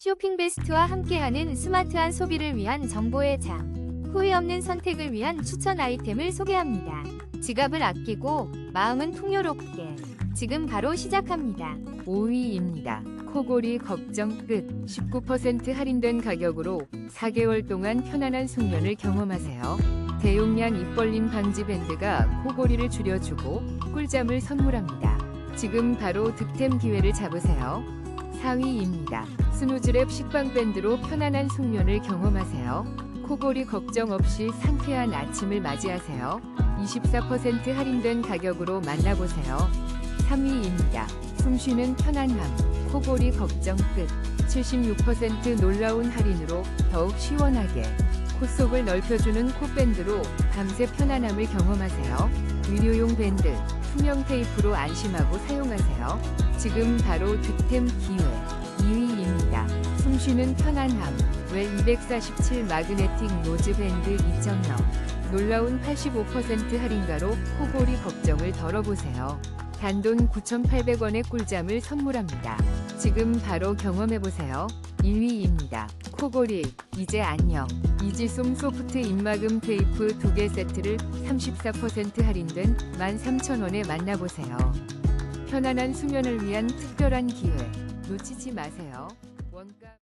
쇼핑베스트와 함께하는 스마트한 소비를 위한 정보의 장. 후회 없는 선택을 위한 추천 아이템을 소개합니다. 지갑을 아끼고 마음은 풍요롭게. 지금 바로 시작합니다. 5위입니다. 코골이 걱정 끝. 19% 할인된 가격으로 4개월 동안 편안한 숙면을 경험하세요. 대용량 입벌림 방지 밴드가 코골이를 줄여주고 꿀잠을 선물합니다. 지금 바로 득템 기회를 잡으세요. 4위입니다. 스누즈랩 식빵밴드로 편안한 숙면을 경험하세요. 코골이 걱정 없이 상쾌한 아침을 맞이하세요. 24% 할인된 가격으로 만나보세요. 3위입니다. 숨쉬는 편안함, 코골이 걱정 끝. 76% 놀라운 할인으로 더욱 시원하게 콧속을 넓혀주는 콧밴드로 밤새 편안함을 경험하세요. 의료용 밴드, 투명 테이프로 안심하고 사용하세요. 지금 바로 득템 기회. 2위입니다. 숨쉬는 편안함, 웰 247 마그네틱 노즈 밴드 2.0. 놀라운 85% 할인가로 코골이 걱정을 덜어보세요. 단돈 9,800원의 꿀잠을 선물합니다. 지금 바로 경험해보세요. 1위입니다. 코골이 이제 안녕. 이지솜 소프트 입막음 테이프 2개 세트를 34% 할인된 13,000원에 만나보세요. 편안한 수면을 위한 특별한 기회 놓치지 마세요. 원가